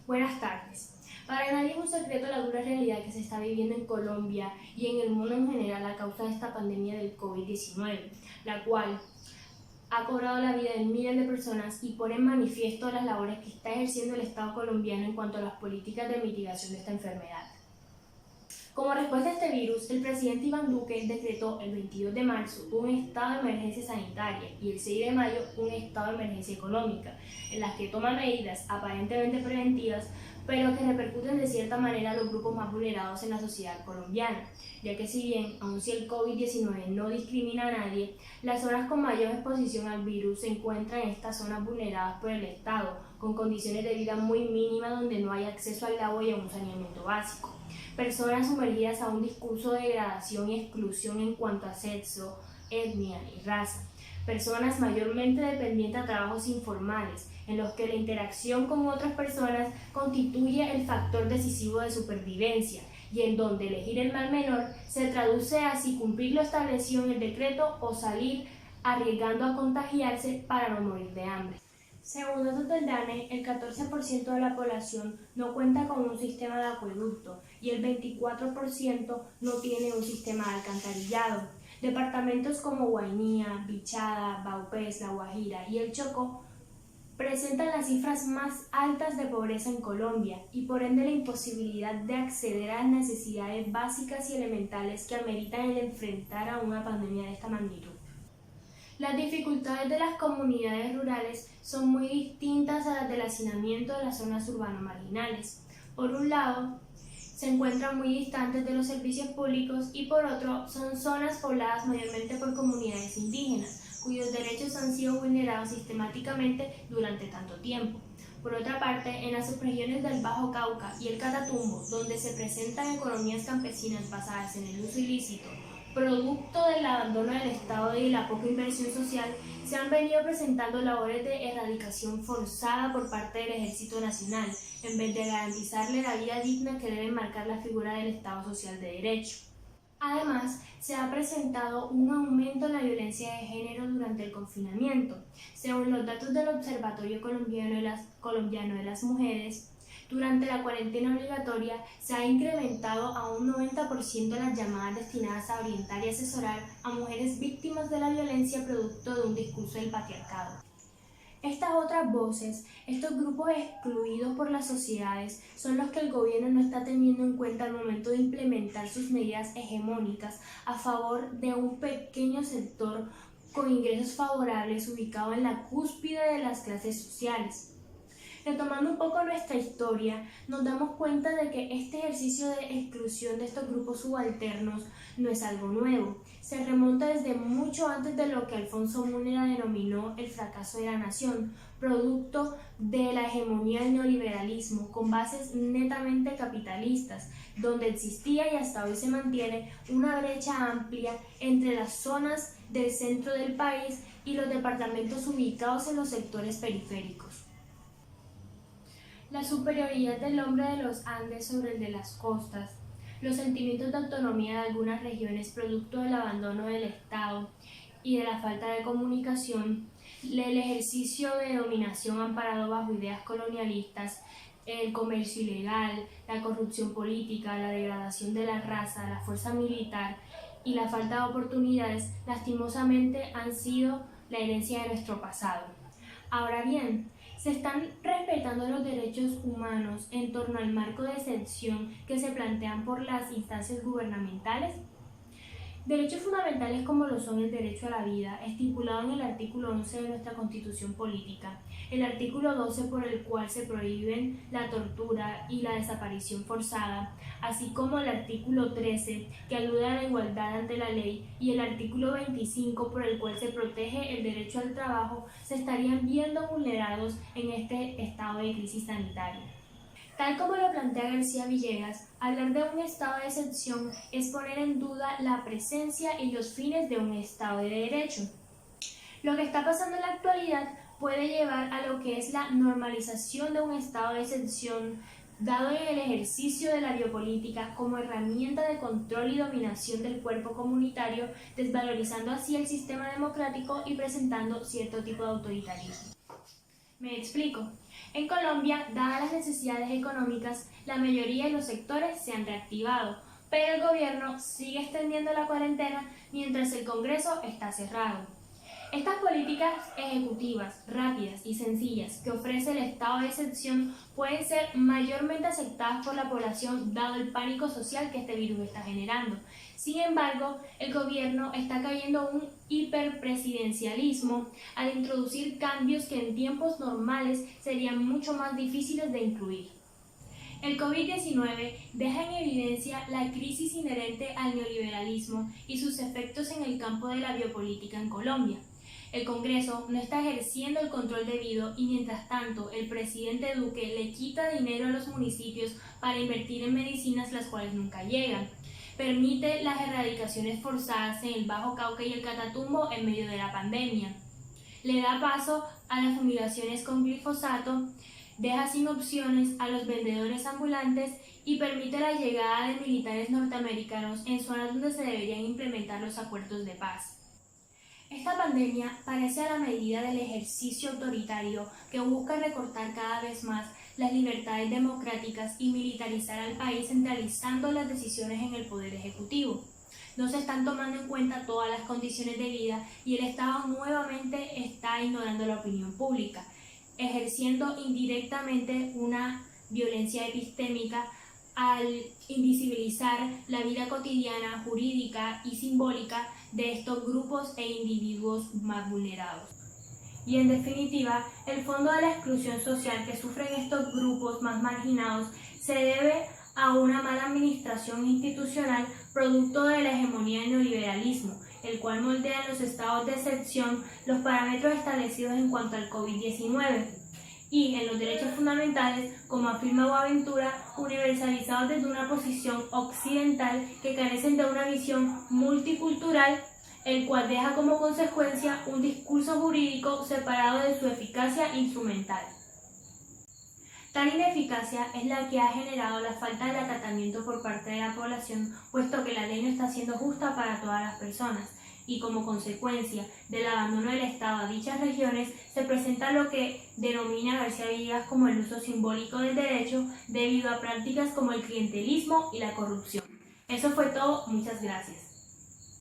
Buenas tardes. Para nadie es un secreto la dura realidad que se está viviendo en Colombia y en el mundo en general a causa de esta pandemia del COVID-19, la cual ha cobrado la vida de miles de personas y pone en manifiesto las labores que está ejerciendo el Estado colombiano en cuanto a las políticas de mitigación de esta enfermedad. Como respuesta a este virus, el presidente Iván Duque decretó el 22 de marzo un estado de emergencia sanitaria y el 6 de mayo un estado de emergencia económica, en las que toma medidas aparentemente preventivas, pero que repercuten de cierta manera a los grupos más vulnerados en la sociedad colombiana, ya que si bien, aun si el COVID-19 no discrimina a nadie, las zonas con mayor exposición al virus se encuentran en estas zonas vulneradas por el Estado, con condiciones de vida muy mínimas donde no hay acceso al agua y a un saneamiento básico. Personas sumergidas a un discurso de degradación y exclusión en cuanto a sexo, etnia y raza. Personas mayormente dependientes a trabajos informales, en los que la interacción con otras personas constituye el factor decisivo de supervivencia y en donde elegir el mal menor se traduce a si cumplir lo establecido en el decreto o salir arriesgando a contagiarse para no morir de hambre. Según datos del DANE, el 14% de la población no cuenta con un sistema de acueducto y el 24% no tiene un sistema de alcantarillado. Departamentos como Guainía, Bichada, Vaupés, La Guajira y el Chocó presentan las cifras más altas de pobreza en Colombia y por ende la imposibilidad de acceder a las necesidades básicas y elementales que ameritan el enfrentar a una pandemia de esta magnitud. Las dificultades de las comunidades rurales son muy distintas a las del hacinamiento de las zonas urbano-marginales. Por un lado, se encuentran muy distantes de los servicios públicos y por otro, son zonas pobladas mayormente por comunidades indígenas, cuyos derechos han sido vulnerados sistemáticamente durante tanto tiempo. Por otra parte, en las subregiones del Bajo Cauca y el Catatumbo, donde se presentan economías campesinas basadas en el uso ilícito, producto del abandono del Estado y la poca inversión social, se han venido presentando labores de erradicación forzada por parte del Ejército Nacional, en vez de garantizarle la vida digna que debe marcar la figura del Estado Social de Derecho. Además, se ha presentado un aumento en la violencia de género durante el confinamiento. Según los datos del Observatorio Colombiano de las Mujeres, durante la cuarentena obligatoria se ha incrementado a un 90% las llamadas destinadas a orientar y asesorar a mujeres víctimas de la violencia producto de un discurso del patriarcado. Estas otras voces, estos grupos excluidos por las sociedades, son los que el gobierno no está teniendo en cuenta al momento de implementar sus medidas hegemónicas a favor de un pequeño sector con ingresos favorables ubicado en la cúspide de las clases sociales. Retomando un poco nuestra historia, nos damos cuenta de que este ejercicio de exclusión de estos grupos subalternos no es algo nuevo. Se remonta desde mucho antes de lo que Alfonso Múnera denominó el fracaso de la nación, producto de la hegemonía del neoliberalismo con bases netamente capitalistas, donde existía y hasta hoy se mantiene una brecha amplia entre las zonas del centro del país y los departamentos ubicados en los sectores periféricos. La superioridad del hombre de los Andes sobre el de las costas, los sentimientos de autonomía de algunas regiones producto del abandono del Estado y de la falta de comunicación, el ejercicio de dominación amparado bajo ideas colonialistas, el comercio ilegal, la corrupción política, la degradación de la raza, la fuerza militar y la falta de oportunidades, lastimosamente han sido la herencia de nuestro pasado. Ahora bien, se están respetando los derechos humanos en torno al marco de excepción que se plantean por las instancias gubernamentales. Derechos fundamentales como lo son el derecho a la vida, estipulado en el artículo 11 de nuestra Constitución Política, el artículo 12 por el cual se prohíben la tortura y la desaparición forzada, así como el artículo 13 que alude a la igualdad ante la ley y el artículo 25 por el cual se protege el derecho al trabajo, se estarían viendo vulnerados en este estado de crisis sanitaria. Tal como lo plantea García Villegas, hablar de un estado de excepción es poner en duda la presencia y los fines de un estado de derecho. Lo que está pasando en la actualidad puede llevar a lo que es la normalización de un estado de excepción, dado en el ejercicio de la biopolítica como herramienta de control y dominación del cuerpo comunitario, desvalorizando así el sistema democrático y presentando cierto tipo de autoritarismo. Me explico. En Colombia, dadas las necesidades económicas, la mayoría de los sectores se han reactivado, pero el gobierno sigue extendiendo la cuarentena mientras el Congreso está cerrado. Estas políticas ejecutivas, rápidas y sencillas que ofrece el estado de excepción pueden ser mayormente aceptadas por la población dado el pánico social que este virus está generando. Sin embargo, el gobierno está cayendo en un hiperpresidencialismo al introducir cambios que en tiempos normales serían mucho más difíciles de incluir. El COVID-19 deja en evidencia la crisis inherente al neoliberalismo y sus efectos en el campo de la biopolítica en Colombia. El Congreso no está ejerciendo el control debido y mientras tanto el presidente Duque le quita dinero a los municipios para invertir en medicinas las cuales nunca llegan. Permite las erradicaciones forzadas en el Bajo Cauca y el Catatumbo en medio de la pandemia. Le da paso a las fumigaciones con glifosato, deja sin opciones a los vendedores ambulantes y permite la llegada de militares norteamericanos en zonas donde se deberían implementar los acuerdos de paz. Esta pandemia parece a la medida del ejercicio autoritario que busca recortar cada vez más las libertades democráticas y militarizar al país centralizando las decisiones en el poder ejecutivo. No se están tomando en cuenta todas las condiciones de vida y el Estado nuevamente está ignorando la opinión pública, ejerciendo indirectamente una violencia epistémica al invisibilizar la vida cotidiana, jurídica y simbólica de estos grupos e individuos más vulnerados. Y en definitiva, el fondo de la exclusión social que sufren estos grupos más marginados se debe a una mala administración institucional producto de la hegemonía del neoliberalismo, el cual moldea en los estados de excepción los parámetros establecidos en cuanto al COVID-19 y en los derechos fundamentales, como afirma Boaventura, universalizados desde una posición occidental que carecen de una visión multicultural, el cual deja como consecuencia un discurso jurídico separado de su eficacia instrumental. Tal ineficacia es la que ha generado la falta de acatamiento por parte de la población, puesto que la ley no está siendo justa para todas las personas, y como consecuencia del abandono del Estado a dichas regiones, se presenta lo que denomina García Villegas como el uso simbólico del derecho debido a prácticas como el clientelismo y la corrupción. Eso fue todo, muchas gracias.